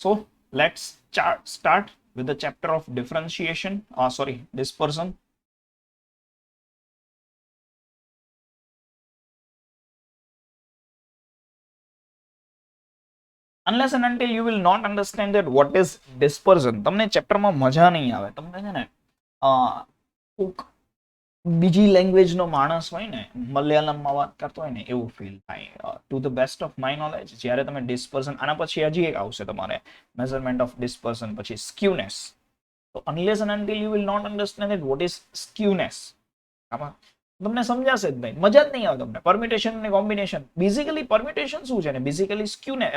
So let's start with the chapter of differentiation, dispersion. Unless and until you will not understand that what is dispersion, તમને ચેપ્ટરમાં મજા નહીં આવે. તમને છે ને કોક બીજી લેંગ્વેજનો માણસ હોય ને, મલયાલમમાં વાત કરતો હોય ને, એવું ફીલ થાય. To the best of my knowledge, જ્યારે તમે ડિસ્પર્સન, આના પછી હજી એક આવશે તમારે મેઝરમેન્ટ ઓફ ડિસ્પર્સન, પછી સ્ક્યુનેસ. તો unless and until you will not understand it what is skewness, આમાં તમને સમજાશે જ નહીં, મજા જ નહીં આવે તમને. પરમ્યુટેશન અને કોમ્બિનેશન, બેઝિકલી પરમ્યુટેશન શું છે ને બેઝિકલી સ્ક્યુને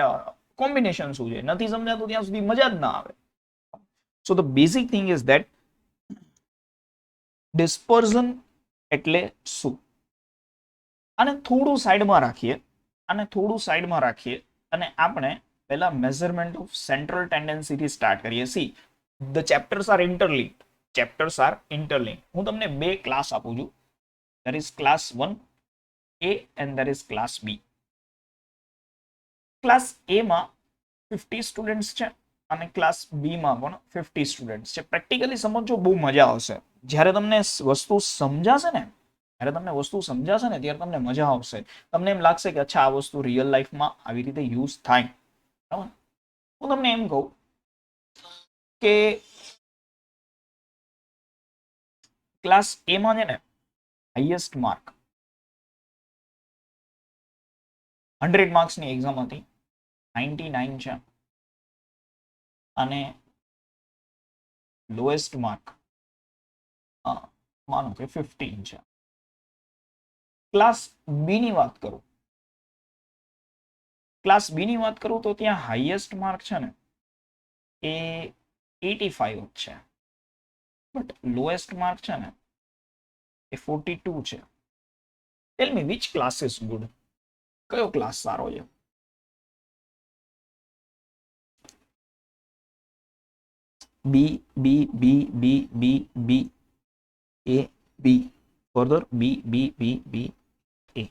કોમ્બિનેશન શું છે નથી સમજાતું ત્યાં સુધી મજા જ ના આવે. So the basic thing is that dispersion એટલે શું. આને થોડું સાઈડમાં રાખીએ અને આપણે પહેલા મેઝરમેન્ટ ઓફ સેન્ટ્રલ ટેન્ડન્સી થી સ્ટાર્ટ કરીએ. See the chapters are interlinked. હું તમને બે ક્લાસ આપું છું. there is class 1A and there is class B. Class A માં 50 સ્ટુડન્ટ્સ છે અને ક્લાસ B માં પણ 50 સ્ટુડન્ટ્સ છે. પ્રેક્ટિકલી સમજો, બહુ મજા આવશે. જ્યારે તમને વસ્તુ સમજાશે ને ત્યારે તમને મજા આવશે. તમને એમ લાગશે કે અચ્છા આ વસ્તુ રિયલ લાઈફમાં આવી રીતે યુઝ થાય. બરાબર. હું તમને એમ કહું કે ક્લાસ A માં છે ને હાઈએસ્ટ માર્ક 100 માર્ક્સની એક્ઝામ હતી, 99 છે. અને લોએસ્ટ માર્ક માનો કે 15 છે. ક્લાસ બી ની વાત કરું તો ત્યાં હાઈએસ્ટ માર્ક છે ને એ 85 છે, બટ લોએસ્ટ માર્ક છે ને એ 42 છે. ટેલ મી વિચ ક્લાસ ઇઝ ગુડ? કયો ક્લાસ સારો છે? બી બી બી બી બી બી એ બી ફર્ધર બી બી બી બી એ.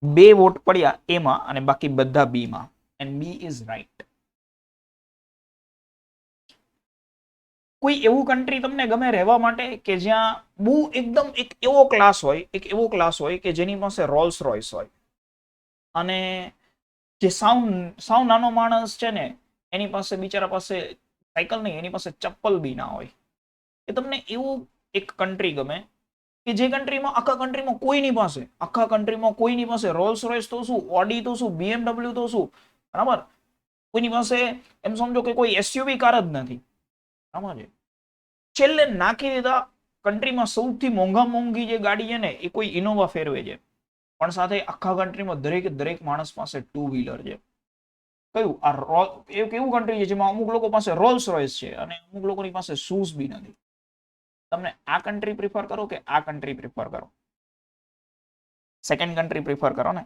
બે વોટ પડ્યા એમાં અને બાકી બધા બી માં, એન્ડ બી ઇઝ રાઈટ. કોઈ એવું કન્ટ્રી તમને ગમે રહેવા માટે કે જ્યાં બહુ એકદમ એક એવો ક્લાસ હોય કે જેની પાસે રોલ્સ રોયસ હોય, અને જે સાવ નાનો માણસ છે ને એની પાસે બિચારા પાસે સાયકલ નહીં, એની પાસે ચપ્પલ બી ના હોય. એ તમને એવું એક કન્ટ્રી ગમે કે જે કન્ટ્રીમાં આખા કન્ટ્રીમાં કોઈની પાસે રોલ્સ રોયસ તો શું, ઓડી તો શું, BMW તો શું, બરાબર, કોઈની પાસે એમ સમજો કે કોઈ એસયુવી કાર જ નથી. બરાબર છે. છેલ્લે નાખી દીધા કન્ટ્રીમાં સૌથી મોંઘી જે ગાડી છે ને એ કોઈ ઇનોવા ફેરવે છે, પણ સાથે આખા કન્ટ્રીમાં દરેક માણસ પાસે 2 વ્હીલર છે. કયું? આ એક એવું કન્ટ્રી છે જેમાં અમુક લોકો પાસે રોલ્સ રોયસ છે અને અમુક લોકોની પાસે શૂઝ બી નથી. તમને આ કન્ટ્રી પ્રિફર કરો કે આ કન્ટ્રી પ્રિફર કરો? સેકન્ડ કન્ટ્રી પ્રિફર કરો ને.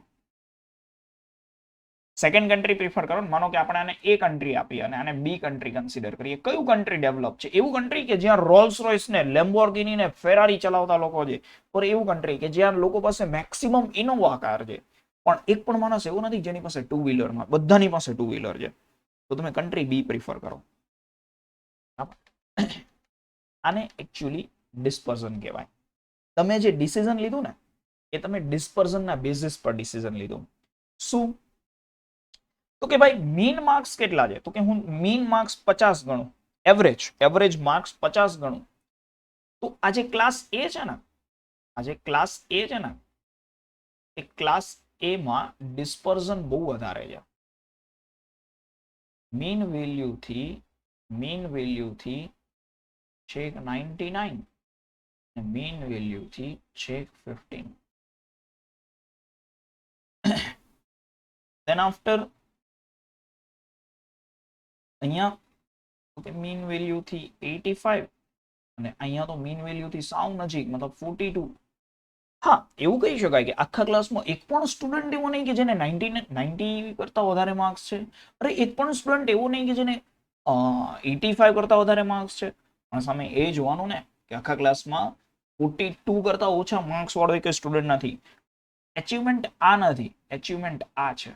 સેકન્ડ કન્ટ્રી પ્રિફર કરો ને. માનો કે આપણે આને એ કન્ટ્રી આપીએ અને આને બી કન્ટ્રી કન્સિડર કરીએ. કયું કન્ટ્રી ડેવલપ છે? એવું કન્ટ્રી કે જ્યાં રોલ્સ રોયસ ને લેમ્બોર્ગિની ને ફેરારી ચલાવતા લોકો છે, પર એવું કન્ટ્રી કે જ્યાં લોકો પાસે મેક્સિમમ ઇનોવા કાર છે, પણ એક પણ માણસ એવું નથી જેની પાસે 2 વ્હીલરમાં, બધાની પાસે 2 વ્હીલર છે. તો તમે કન્ટ્રી બી પ્રિફર કરો. આને એકચ્યુઅલી ડિસ્પર્ઝન કહેવાય. તમે જે ડિસિઝન લીધું ને એ તમે ડિસ્પર્ઝનના બેસિસ પર ડિસિઝન લીધું. શું? તો કે ભાઈ મીન માર્ક્સ કેટલા છે? તો કે હું મીન માર્ક્સ 50 ગણું, એવરેજ માર્ક્સ 50 ગણું. તો આ જે ક્લાસ એ છે ને એ ક્લાસ એ માં ડિસ્પર્ઝન બહુ વધારે છે. મીન વેલ્યુથી છેક 99 અને મીન વેલ્યુથી છેક 15. then after અહીંયા મીન વેલ્યુ થી 85 અને અહીંયા તો મીન વેલ્યુ થી સાવ નજીક, મતલબ 42. હા, એવું કહી શકાય કે આખા ક્લાસમાં એક પણ સ્ટુડન્ટ એવો નહીં કે જેને 90 કરતા વધારે માર્ક્સ છે. અરે એક પણ સ્ટુડન્ટ એવો નહીં કે જેને 85 કરતા વધારે માર્ક્સ છે. પણ સામે એ જોવાનું ને કે આખા ક્લાસમાં 42 કરતા ઓછા માર્ક્સ વાળો એક સ્ટુડન્ટ નથી. એચિવમેન્ટ આ નથી, એચિવમેન્ટ આ છે.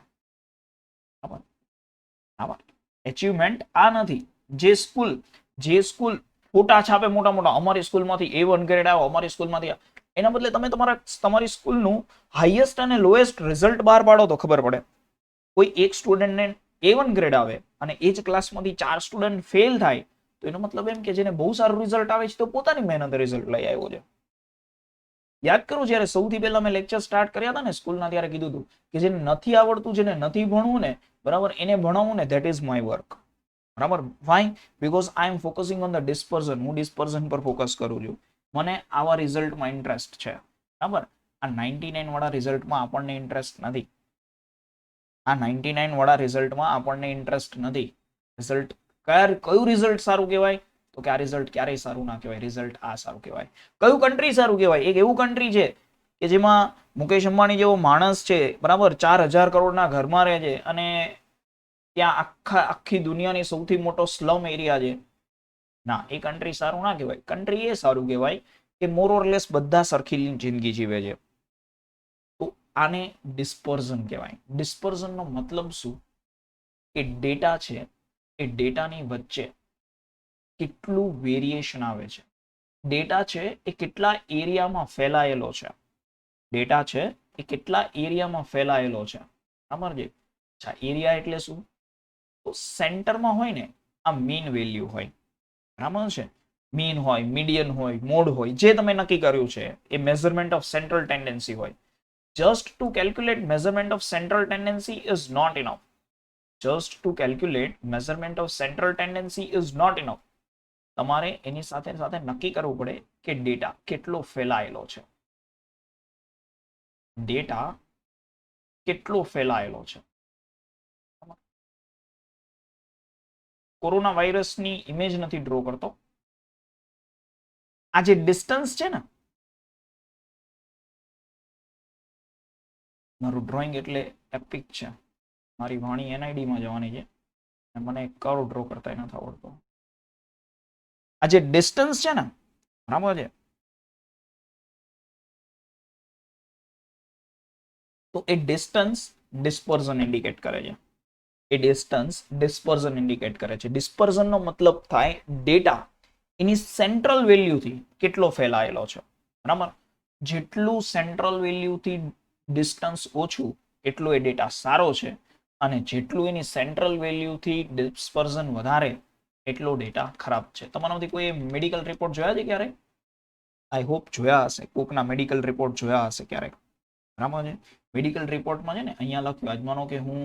બરાબર. એચિવમેન્ટ આ નથી. જે સ્કૂલ ફોટા છાપે મોટા મોટા, અમારી સ્કૂલમાંથી A1 ગ્રેડ આવ્યો, અમારી સ્કૂલમાંથી, એના બદલે તમે તમારી સ્કૂલનું હાઈએસ્ટ અને લોએસ્ટ રિઝલ્ટ બહાર પાડો તો ખબર પડે. કોઈ એક સ્ટુડન્ટને A1 ગ્રેડ આવે અને એ જ ક્લાસમાંથી 4 સ્ટુડન્ટ ફેલ થાય તો એનો મતલબ એમ કે જેને બહુ સારું રિઝલ્ટ આવે છે તો પોતાની મહેનતે રિઝલ્ટ લઈ આવ્યો છે. યાદ કરું જ્યારે સૌથી પહેલા મેં લેક્ચર સ્ટાર્ટ કર્યા હતા ને સ્કૂલના, ત્યારે કીધું હતું કે જેને નથી આવડતું, જેને નથી ભણવું ને, બરાબર, એને ભણાવવું ને, ધેટ ઇઝ માય વર્ક. બરાબર, why? Because I am focusing on the dispersion. હું ડિસ્પર્ઝન પર ફોકસ કરું છું. મને આવા રિઝલ્ટમાં ઇન્ટરેસ્ટ છે. બરાબર, આ 99 વાળા રિઝલ્ટમાં આપણને ઇન્ટરેસ્ટ નથી. આ 99 વાળા રિઝલ્ટમાં આપણને ઇન્ટરેસ્ટ નથી. રિઝલ્ટ કયું રિઝલ્ટ સારું કહેવાય? તો કે આ રિઝલ્ટ ક્યારેય સારું ના કહેવાય. રિઝલ્ટ આ સારું કહેવાય. કયું કન્ટ્રી સારું કહેવાય? એક એવું કન્ટ્રી છે કે જેમાં મુકેશ અંબાણી જેવો માણસ છે, બરાબર, 4000 કરોડના ઘરમાં રહે છે અને ત્યાં આખી દુનિયાની સૌથી મોટો સ્લમ એરિયા છે. ના, એ કન્ટ્રી સારું ના કહેવાય. કન્ટ્રી એ સારું કહેવાય કે મોર ઓર લેસ બધા સરખી જિંદગી જીવે છે. તો આને ડિસ્પર્ઝન કહેવાય. ડિસ્પર્ઝનનો મતલબ શું? કે ડેટા છે, એ ડેટાની વચ્ચે કેટલું વેરિએશન આવે છે. ડેટા છે એ કેટલા એરિયામાં ફેલાયેલો છે. ડેટા છે એ કેટલા એરિયામાં ફેલાયેલો છે. સમજે? અચ્છા, એરિયા એટલે શું? તો સેન્ટરમાં હોય ને, આ મીન વેલ્યુ હોય. બરાબર છે? મીન હોય, મીડિયન હોય, મોડ હોય, જે તમે નક્કી કર્યું છે એ મેઝરમેન્ટ ઓફ સેન્ટ્રલ ટેન્ડન્સી હોય. Just to calculate measurement of central tendency is not enough. Just to calculate measurement of central tendency is not enough. તમારે એની સાથે સાથે નક્કી કરવું પડે કે ડેટા કેટલો ફેલાયેલો છે. ડેટા કેટલો ફેલાયેલો છે. કોરોના વાયરસની ઇમેજ નથી ડ્રો કરતો. આ જે ડિસ્ટન્સ છે ને, મારું ડ્રોઈંગ એટલે એપિક છે. મારી વાણી NID માં જવાની છે. મને કર્વ ડ્રો કરતા નથી આવડતો. આ જે ડિસ્ટન્સ છે ને, બરાબર છે, તો એ ડિસ્ટન્સ ડિસ્પર્ઝન ઇન્ડિકેટ કરે છે. એ ડિસ્ટન્સ ડિસ્પર્ઝન ઇન્ડિકેટ કરે છે. ડિસ્પર્ઝનનો મતલબ થાય ડેટા એની સેન્ટ્રલ વેલ્યુથી કેટલો ફેલાયેલો છે. બરાબર, જેટલું સેન્ટ્રલ વેલ્યુથી ડિસ્ટન્સ ઓછું એટલો એ ડેટા સારો છે, અને જેટલું એની સેન્ટ્રલ વેલ્યુથી ડિસ્પર્ઝન વધારે એટલો ડેટા ખરાબ છે. તમારામાંથી કોઈ મેડિકલ રિપોર્ટ જોયા છે ક્યારે? આઈ હોપ જોયા હશે. કોકના મેડિકલ રિપોર્ટ જોયા હશે ક્યારેક. બરાબર છે? મેડિકલ રિપોર્ટમાં છે ને અહીંયા લખ્યું, આજ માનો કે હું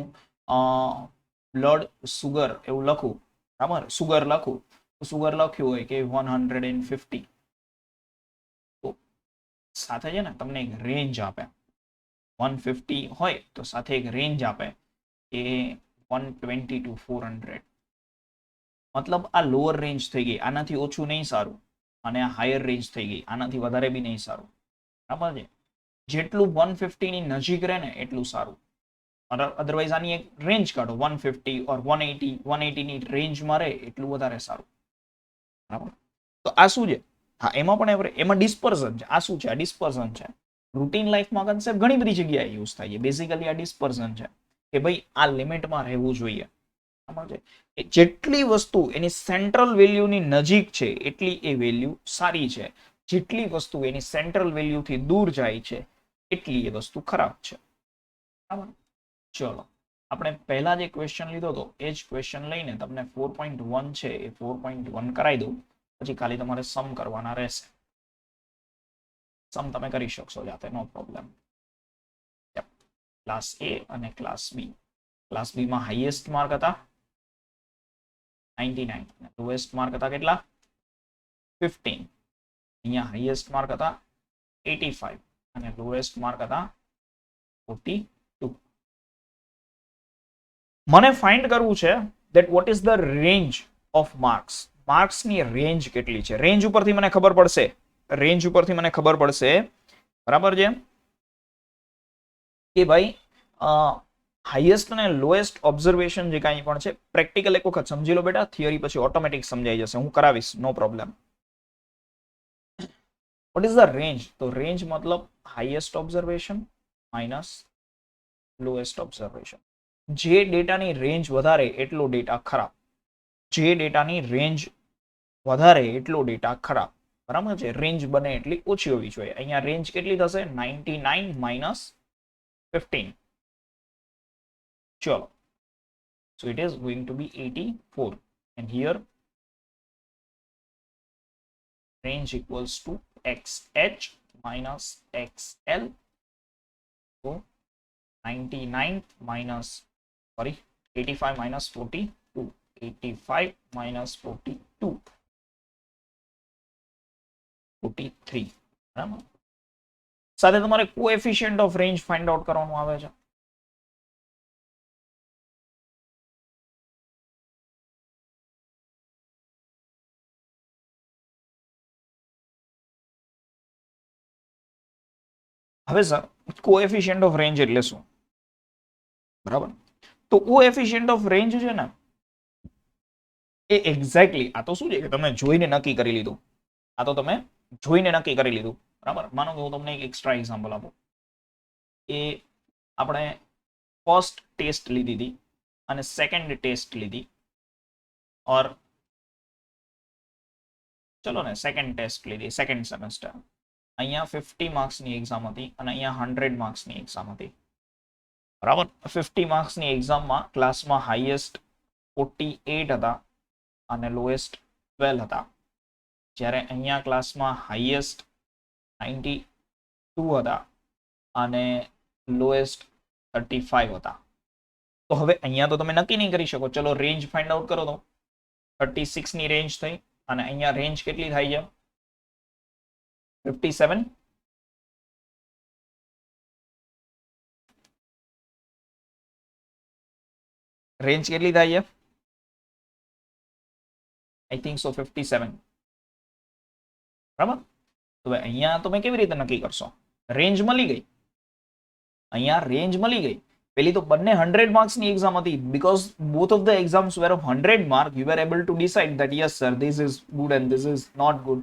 બ્લડ સુગર એવું લખું, બરાબર, સુગર લખું, સુગર લખ્યું હોય કે 150, તો સાથે છે ને તમને એક રેન્જ આપે. 150 હોય તો સાથે એક રેન્જ આપે કે 120 to 400. મતલબ આ લોઅર રેન્જ થઈ ગઈ, આનાથી ઓછું નહીં સારું, અને આ હાયર રેન્જ થઈ ગઈ, આનાથી વધારે બી નહીં સારું. બરાબર છે? જેટલું 150 ની નજીક રહે ને એટલું સારું. અધરવાઇઝ આની એક રેન્જ કાઢો, 150 ઓર 180 ની રેન્જમાં રહે એટલું વધારે સારું. બરાબર? તો આ શું છે? હા, એમાં પણ એમાં ડિસ્પર્ઝન છે. આ શું છે? આ ડિસ્પર્ઝન છે. રૂટીન લાઈફમાં કન્સેપ્ટ ઘણી બધી જગ્યાએ યુઝ થાય છે. બેઝિકલી આ ડિસ્પર્ઝન છે કે ભાઈ આ લિમિટમાં રહેવું જોઈએ. બરાબર છે? જેટલી વસ્તુ એની સેન્ટ્રલ વેલ્યુની નજીક છે એટલી એ વેલ્યુ સારી છે. જેટલી વસ્તુ એની સેન્ટ્રલ વેલ્યુથી દૂર જાય છે એટલી એ વસ્તુ ખરાબ છે. બરાબર? ચલો, આપણે પહેલા જે ક્વેશ્ચન લીધો હતો એ જ ક્વેશ્ચન લઈને તમને 4.1 છે એ 4.1 કરાવી દઉં. પછી ખાલી તમારે સમ કરવાના રહેશે. સમ તમે કરી શકશો જાતે, નો પ્રોબ્લેમ. ક્લાસ A અને ક્લાસ B. ક્લાસ B માં હાઈએસ્ટ માર્ક હતા 99, લોએસ્ટ માર્ક હતા કેટલા? 15. અહીંયા હાઈએસ્ટ માર્ક હતા 85 અને લોએસ્ટ માર્ક હતા 42. મને ફાઇન્ડ કરવું છે that what is the range of marks. માર્ક્સની રેન્જ કેટલી છે? રેન્જ ઉપરથી મને ખબર પડશે, બરાબર છે, કે ભાઈ હાઈએસ્ટ અને લોએસ્ટ ઓબ્ઝર્વેશન જે કાંઈ પણ છે પ્રેક્ટિકલ એક વખત સમજી લો બેટા. થિયરી પછી ઓટોમેટિક સમજાઈ જશે, હું કરાવીશ, no problem. What is the range? તો રેન્જ મતલબ highest observation minus lowest observation. જે ડેટાની રેન્જ વધારે એટલો ડેટા ખરાબ. જે ડેટાની રેન્જ વધારે એટલો ડેટા ખરાબ. બરાબર છે. રેન્જ બને એટલી ઓછી હોવી જોઈએ. અહીંયા રેન્જ કેટલી થશે? 99 - 15. ચલો. So it is going to be 84. And here range equals to XH minus XL. So 99 minus, sorry, 85 minus 42. 85 minus 42. 43. બરાબર. સાથે તમારે coefficient of range find out કરવાનું આવે છે. હવે સર કોએફિશિયન્ટ ઓફ રેન્જ એટલે શું? બરાબર. તો કોએફિશિયન્ટ ઓફ રેન્જ છે ને એ એક્ઝેક્ટલી આ તો શું છે કે તમે જોઈને નક્કી કરી લીધું. આ તો તમે જોઈને નક્કી કરી લીધું. બરાબર. માનો કે હું તમને એક એક્સ્ટ્રા એક્ઝામ્પલ આપું. એ આપણે ફર્સ્ટ ટેસ્ટ લીધી હતી અને સેકન્ડ ટેસ્ટ લીધી, ઓર ચલો ને સેકન્ડ ટેસ્ટ લીધી, સેકન્ડ સેમેસ્ટર. અહીંયા 50 માર્ક્સની એક્ઝામ હતી અને અહીંયા 100 માર્ક્સની એક્ઝામ હતી. બરાબર. 50 માર્ક્સની એક્ઝામમાં ક્લાસમાં હાઈએસ્ટ 48 હતા અને લોએસ્ટ 12 હતા. જ્યારે અહીંયા ક્લાસમાં હાઈએસ્ટ 92 હતા અને લોએસ્ટ 35 હતા. તો હવે અહીંયા તો તમે નક્કી નહીં કરી શકો. ચલો રેન્જ ફાઇન્ડ આઉટ કરો. તો 36 ની રેન્જ થઈ અને અહીંયા રેન્જ કેટલી થાય છે? 57. રેન્જ કેટલી થાય છે? I think so 57. બરાબર. તો અહીંયા તમે કેવી રીતે નક્કી કરશો? રેન્જ મળી ગઈ. અહીંયા રેન્જ મળી ગઈ. પેલી તો બંને 100 માર્ક્સની એક્ઝામ હતી. Because both of the exams were of 100 mark, you are able to decide that yes sir this is good and this is not good.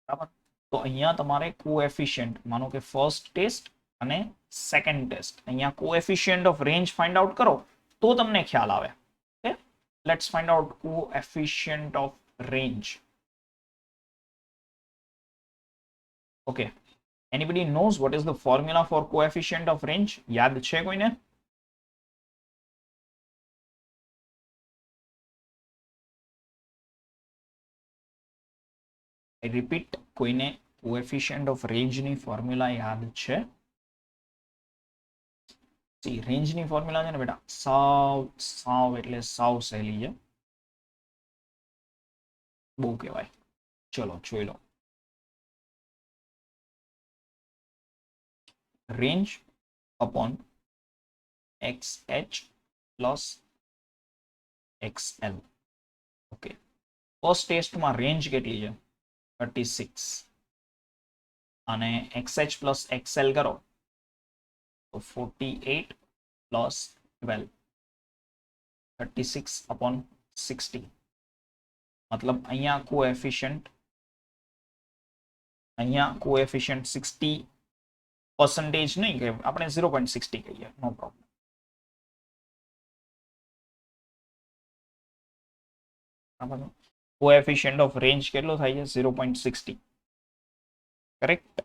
બરાબર. તો અહીંયા તમારે કોએફિશિયન્ટ, માનો કે ફર્સ્ટ ટેસ્ટ અને સેકન્ડ ટેસ્ટ, અહીંયા coefficient of range find out કરો તો તમને ખ્યાલ આવે. Okay, let's find out coefficient of range. Okay, anybody knows what is the formula for coefficient of range? યાદ છે કોઈને? I repeat, કોઈને coefficient of range ની ફોર્મ્યુલા યાદ છે? સી રેન્જ ની ફોર્મ્યુલા છે ને બેટા, સાવ એટલે સાવ સહેલી છે. બહુ કહેવાય. ચલો જોઈ લો. Range upon XH plus XL. Okay, first ટેસ્ટમાં રેન્જ કેટલી છે? 36. અને XH પ્લસ XL કરો તો 48 પ્લસ 12. 36 અપોન 60. મતલબ અહીંયા કોએફિશિયન્ટ 60% નહીં કે આપણે 0.60 કહીએ. નો પ્રોબ્લેમ. કોએફિશિયન્ટ ઓફ રેન્જ કેટલો થાય છે? 0.60. કરેક્ટ.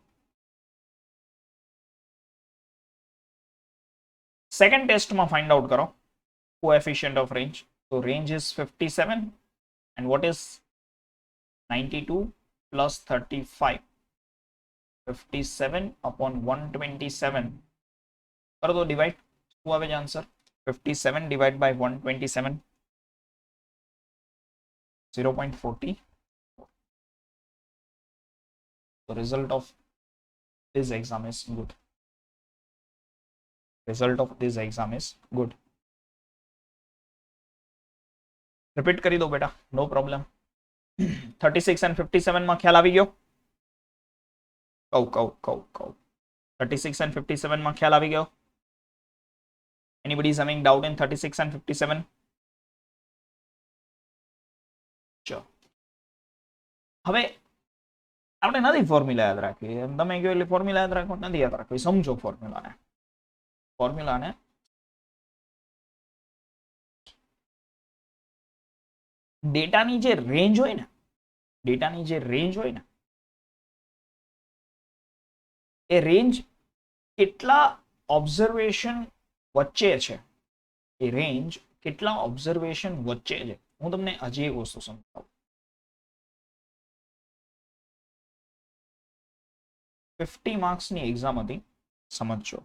સેકન્ડ ટેસ્ટમાં ફાઇન્ડ આઉટ કરો કોએફિશિયન્ટ ઓફ રેન્જ. તો range is 57 and what is 92 plus 35. 57 upon 127 કરો તો ડિવાઈડ. શું આવે છે answer? 57 divided by 127, 0.40. The result of this exam is good. Result of this exam is good. Repeat કરી દો બેટા, નો પ્રોબ્લેમ. 36 and 57 માં ખ્યાલ આવી ગયો? કહું 36 and 57 માં ખ્યાલ આવી ગયો? Anybody is having doubt in 36 and 57? ચલો હવે આપણે નથી ફોર્મ્યુલા યાદ રાખવી. તમે કહો એટલે ફોર્મ્યુલા યાદ રાખો, નથી યાદ રાખવી. સમજો ફોર્મ્યુલાને ડેટાની જે રેન્જ હોય ને, ડેટાની જે રેન્જ હોય ને, એ રેન્જ કેટલા ઓબ્ઝર્વેશન વચ્ચે છે, એ રેન્જ કેટલા ઓબ્ઝર્વેશન વચ્ચે છે. હું તમને હજી એક વસ્તુ સમજાવું. 50 માર્ક્સની એક્ઝામ હતી, સમજજો.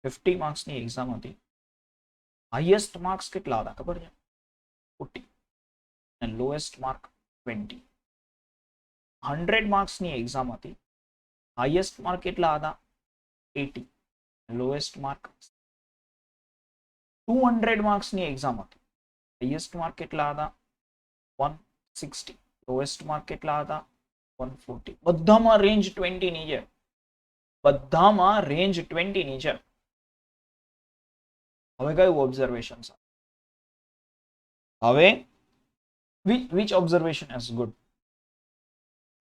50 માર્ક્સની એક્ઝામ હતી. હાઈએસ્ટ માર્ક્સ કેટલા હતા ખબર છે? 40 અને લોએસ્ટ માર્ક 20. 100 માર્ક્સની એક્ઝામ હતી. હાઈએસ્ટ માર્ક કેટલા હતા? 80. Lowest mark. 200 માર્ક્સની એક્ઝામ હતી. હાઈએસ્ટ માર્ક કેટલા હતા? 160. લોએસ્ટ માર્ક કેટલા હતા? 140. બધામાં રેન્જ 20 ની છે. બધામાં રેન્જ 20 ની છે. હવે કયું ઓબ્ઝર્વેશન છે? હવે વિચ ઓબ્ઝર્વેશન ઇઝ ગુડ?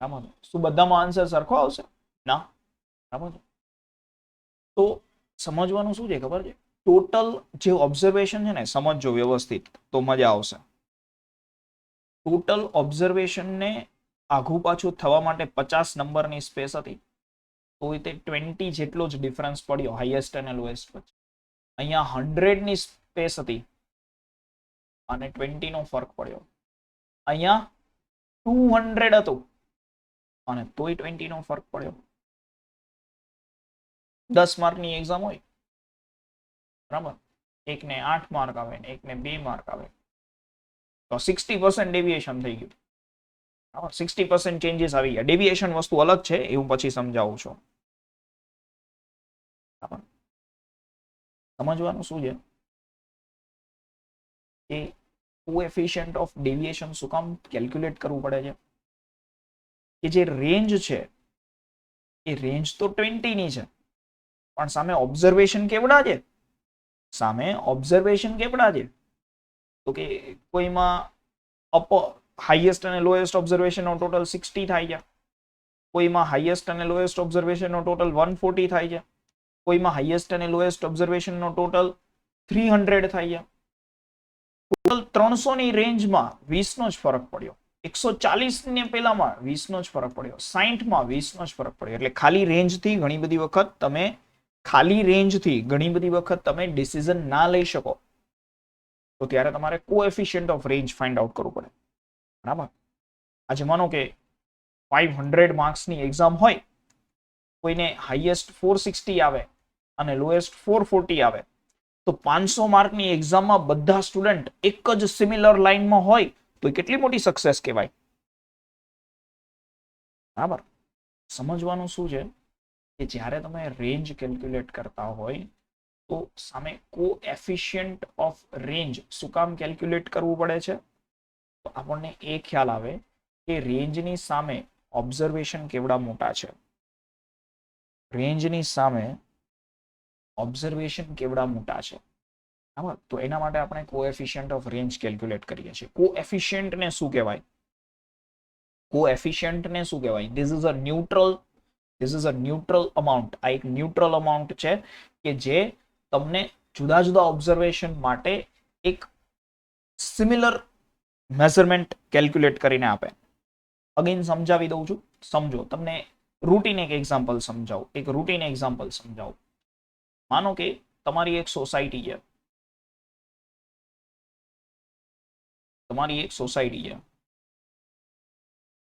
બરાબર. શું બધામાં આન્સર સરખો આવશે? ના. બરાબર. તો સમજવાનું શું છે ખબર છે? ટોટલ જે ઓબ્ઝર્વેશન છે ને, સમજજો વ્યવસ્થિત તો મજા આવશે. ટોટલ ઓબ્ઝર્વેશનને આઘું પાછું થવા માટે 50 નંબરની સ્પેસ હતી, તો તે 20 જેટલો જ ડિફરન્સ પડ્યો હાઈએસ્ટ અને લોએસ્ટ વચ્ચે. અહીંયા 100 ની સ્પેસ હતી અને 20 નો ફરક પડ્યો. અહીંયા 200 હતું અને તોય 20 નો ફરક પડ્યો. 10 માર્કની એક્ઝામ હોય, બરાબર, એકને 8 માર્ક આવે ને એકને 2 માર્ક આવે, તો 60% ડેવિએશન થઈ ગયું. 60% ચેન્જીસ આવી ગયા. ડેવિએશન વસ્તુ અલગ છે, એ હું પછી સમજાવું છું. સમજવાનું શું છે કે કોએફિશિયન્ટ ઓફ ડેવિએશન શું કામ કેલ્ક્યુલેટ કરવું પડે છે? કે જે રેન્જ છે એ રેન્જ તો 20 ની છે, પણ સામે ઓબ્ઝર્વેશન કેવડા છે? સામે ઓબ્ઝર્વેશન કેવડા છે? તો કે કોઈમાં હાઈએસ્ટ અને લોએસ્ટ ઓબ્ઝર્વેશન નો ટોટલ 60 થાય છે, કોઈમાં હાઈએસ્ટ અને લોએસ્ટ ઓબ્ઝર્વેશન નો ટોટલ 140 થાય છે, કોઈમાં હાઈએસ્ટ અને લોએસ્ટ ઓબ્ઝર્વેશન નો ટોટલ 300 થાય છે. ટોટલ 300 ની રેન્જમાં 20 નો જ ફરક પડ્યો. 140 ને પેલામાં 20 નો જ ફરક પડ્યો. 60 માં 20 નો જ ફરક પડ્યો. એટલે ખાલી રેન્જથી ઘણી બધી વખત તમે ડિસિઝન ના લઈ શકો, તો ત્યારે તમારે coefficient of range find out કરવું પડે. બરાબર. આજે માનો કે 500 માર્ક્સની એક્ઝામ હોય, કોઈને હાઈએસ્ટ 460 આવે અને લોએસ્ટ 440 આવે, તો 500 માર્કની એક્ઝામમાં બધા સ્ટુડન્ટ એક જ સિમિલર લાઇનમાં હોય તો એ કેટલી મોટી સક્સેસ કહેવાય. બરાબર. સમજવાનું શું છે કે જ્યારે તમે રેન્જ કેલ્ક્યુલેટ કરતા હોય તો સામે કોએફિશિયન્ટ ઓફ રેન્જ શું કામ કેલ્ક્યુલેટ કરવું પડે છે? તો આપણને એ ખ્યાલ આવે કે રેન્જની સામે ઓબ્ઝર્વેશન કેવડા મોટા છે. રેન્જની સામે ઓબ્ઝર્વેશન કેવડા મોટા છે. બરાબર. તો એના માટે આપણે કોએફિશિયન્ટ ઓફ રેન્જ કેલ્ક્યુલેટ કરીએ છીએ. કોએફિશિયન્ટને શું કહેવાય? કોએફિશિયન્ટને શું કહેવાય? This is a neutral amount. આ એક ન્યુટ્રલ અમાઉન્ટ છે કે જે તમને જુદા જુદા ઓબ્ઝર્વેશન માટે એક સિમિલર મેઝરમેન્ટ કેલ્ક્યુલેટ કરીને આપે. અગેન સમજાવી દઉં છું, સમજો. તમને રૂટીન એક એક્ઝામ્પલ સમજાવું. માનો કે તમારી એક સોસાયટી છે.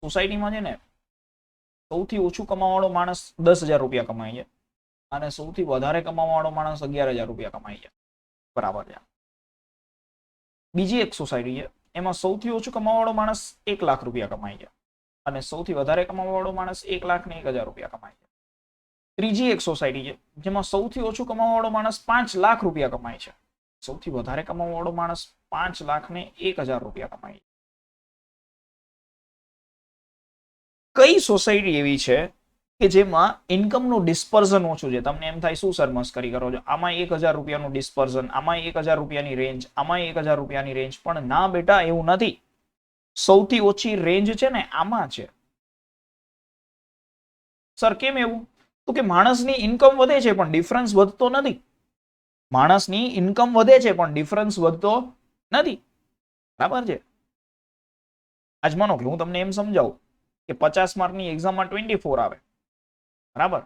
સોસાયટીમાં છે ને સૌથી ઓછું કમાવાવાળો માણસ 10,000 રૂપિયા કમાય છે અને સૌથી વધારે કમાવાવાળો માણસ 11,000 રૂપિયા કમાય છે. બરાબર છે. બીજી એક સોસાયટી છે, એમાં સૌથી ઓછું કમાવાવાળો માણસ 1 લાખ રૂપિયા કમાય છે અને સૌથી વધારે કમાવાવાળો માણસ 1,01,000 રૂપિયા કમાય છે. ત્રીજી એક સોસાયટી છે, જેમાં સૌથી ઓછું કમાવાવાળો માણસ 5 લાખ રૂપિયા કમાય છે, સૌથી વધારે કમાવાવાળો માણસ 5,01,000 રૂપિયા કમાય છે. કઈ સોસાયટી એવી છે કે જેમાં ઇન્કમનું ડિસ્પર્ઝન ઓછું છે? તમને એમ થાય શું સર મસ્કરી કરો છો, આમાં 1,000 રૂપિયાનું ડિસ્પર્ઝન, આમાં 1,000 રૂપિયાની રેન્જ, આમાં 1,000 રૂપિયાની રેન્જ. પણ ના બેટા, એવું નથી. સૌથી ઓછી રેન્જ છે ને આમાં છે. સર કેમ એવું? તો કે માણસની ઇન્કમ વધે છે પણ ડિફરન્સ વધતો નથી. માણસની ઇન્કમ વધે છે પણ ડિફરન્સ વધતો નથી. બરાબર છે. આજ માનો કે હું તમને એમ સમજાવું કે 50 માર્કની એક્ઝામમાં 24 આવે, બરાબર,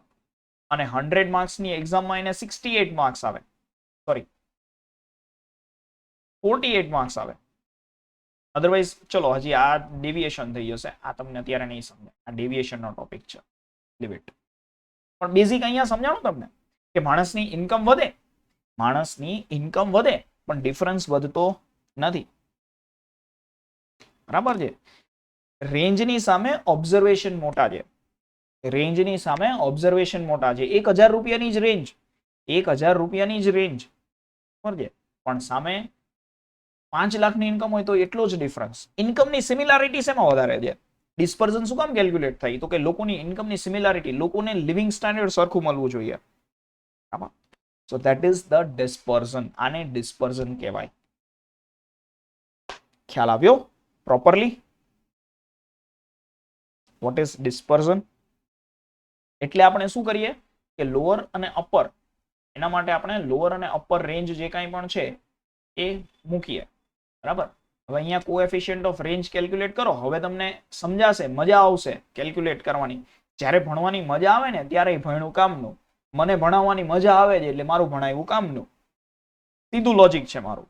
અને 100 માર્ક્સની એક્ઝામમાં એને 68 માર્ક્સ આવે, સોરી 48 માર્ક્સ આવે. અધરવાઇઝ ચલો હજી આ ડેવિએશન થઈ જશે, આ તમને અત્યારે નહીં સમજાય, આ ડેવિએશનનો ટોપિક છે, લીવ ઇટ. પણ બેઝિક અહીંયા સમજાણું તમને કે માણસની ઇન્કમ વધે, માણસની ઇન્કમ વધે પણ ડિફરન્સ વધતો નથી, બરાબર છે. રેન્જની સામે ઓબ્ઝર્વેશન મોટા છે, રેન્જની સામે ઓબ્ઝર્વેશન મોટા છે. 1000 રૂપિયાની જ રેન્જ, 1000 રૂપિયાની જ રેન્જ, બરાબર છે, પણ સામે 5 લાખની ઇન્કમ હોય તો એટલો જ ડિફરન્સ. ઇન્કમની સિમિલારિટી શેમાં વધારે છે? ડિસ્પર્ઝન શું કામ કેલ્ક્યુલેટ થાય? તો કે લોકોની ઇન્કમની સિમિલારિટી, લોકોને લિવિંગ સ્ટાન્ડર્ડ સરખું મળવું જોઈએ. So that is the dispersion. આને ડિસ્પર્ઝન કહેવાય. ખ્યાલ આવ્યો પ્રોપરલી? What is ડિસ્પર્ઝન? એટલે આપણે શું કરીએ કે લોઅર અને અપર, એના માટે આપણે લોઅર અને અપર રેન્જ જે કાંઈ પણ છે એ મૂકીએ, બરાબર. હવે અહીંયા કોએફિશિયન્ટ ઓફ રેન્જ કેલ્ક્યુલેટ કરો. હવે તમને સમજાશે, મજા આવશે કેલ્ક્યુલેટ કરવાની. જ્યારે ભણવાની મજા આવે ને ત્યારે ભણ્યું કામનું. મને ભણાવવાની મજા આવે છે એટલે મારું ભણાવ્યું કામનું. સીધું લોજિક છે મારું.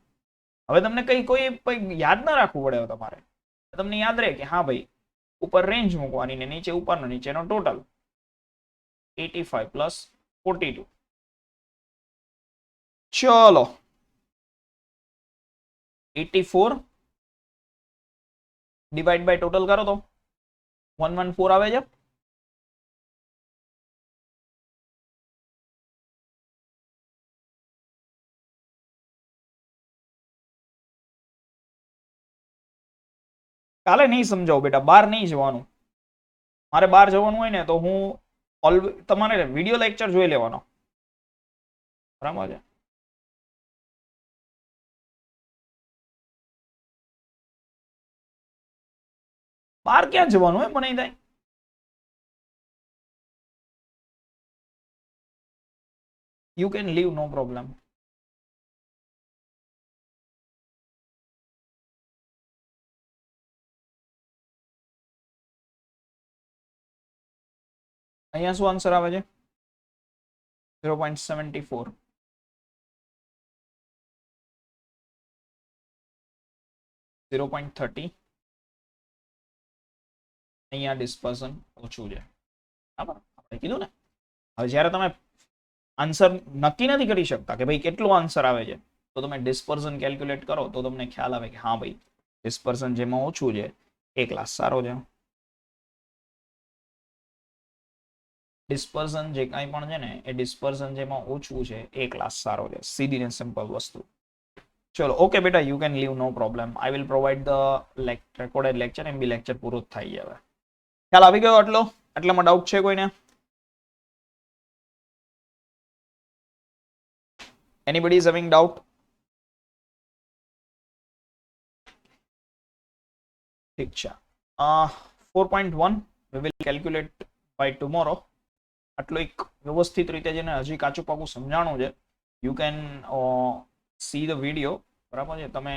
હવે તમને કોઈ યાદ ના રાખવું પડે તમારે. તમને યાદ રહે કે હા ભાઈ ઉપર રેન્જ મૂકવાની ને નીચે ઉપરનો નીચેનો ટોટલ 85 પ્લસ 42. ચલો 84 ડિવાઈડ બાય ટોટલ કરો તો 114 આવે છે. કાલે નહીં સમજાવું બેટા, બહાર નહીં જવાનું. મારે બહાર જવાનું હોય ને તો હું તમારે વિડીયો લેક્ચર જોઈ લેવાનો, બરાબર છે. બહાર ક્યાં જવાનું હોય મને થાય? You can leave, no problem. અહીંયા શું આન્સર આવે છે? 0.74. 0.30. અહીંયા ડિસ્પર્ઝન ઓછું છે, બરાબર. આપણે કીધું ને. હવે જ્યારે તમે આન્સર નક્કી નથી કરી શકતા કે ભાઈ કેટલો આન્સર આવે છે, તો તમે ડિસ્પર્ઝન કેલ્ક્યુલેટ કરો તો તમને ખ્યાલ આવે કે હા ભાઈ ડિસ્પર્ઝન જેમાં ઓછું છે એ ક્લાસ સારો છે. ડિસ્પર્ઝન જે કાંઈ પણ છે ને એ ડિસ્પર્ઝન જેમાં ઓછું છે એ ક્લાસ સારો છે. સીધી ને સિમ્પલ વસ્તુ. ચલો ઓકે બેટા, you can leave, no problem. I will provide the recorded lecture. એમ બી લેક્ચર પૂરો જ થઈ હવે. ખ્યાલ આવી ગયો આટલો? આટલામાં ડાઉટ છે કોઈને? Anybody is having doubt? ઠીક છે. 4.1 we will calculate by tomorrow. આટલો એક વ્યવસ્થિત રીતે જેને હજી કાચું પાકું સમજાણું છે, you can see the video, બરાબર છે. તમે